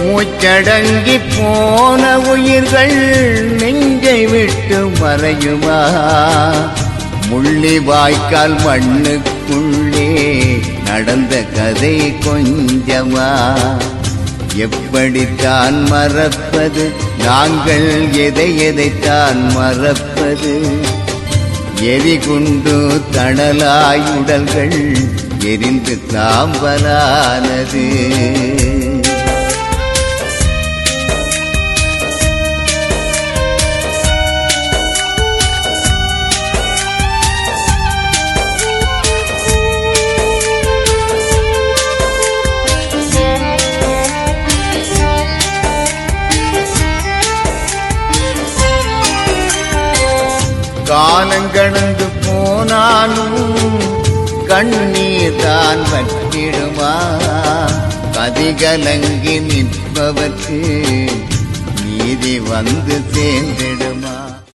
மூச்சடங்கி போன உயிர்கள் நெஞ்சை விட்டு மறையுமா? முள்ளி வாய்க்கால் மண்ணுக்குள்ளே நடந்த கதை கொஞ்சமா? எப்படித்தான் மறப்பது? நாங்கள் எதைத்தான் மறப்பது? எரிகுண்டு தணலாயுடல்கள் எரிந்து சாம்பலானது. காலங்கடந்து போனாலும் கண்ணீர் தான் வற்றிடுமா? கதிகலங்கி நிற்பவர்க்கு நீதி வந்து சேர்ந்திடுமா?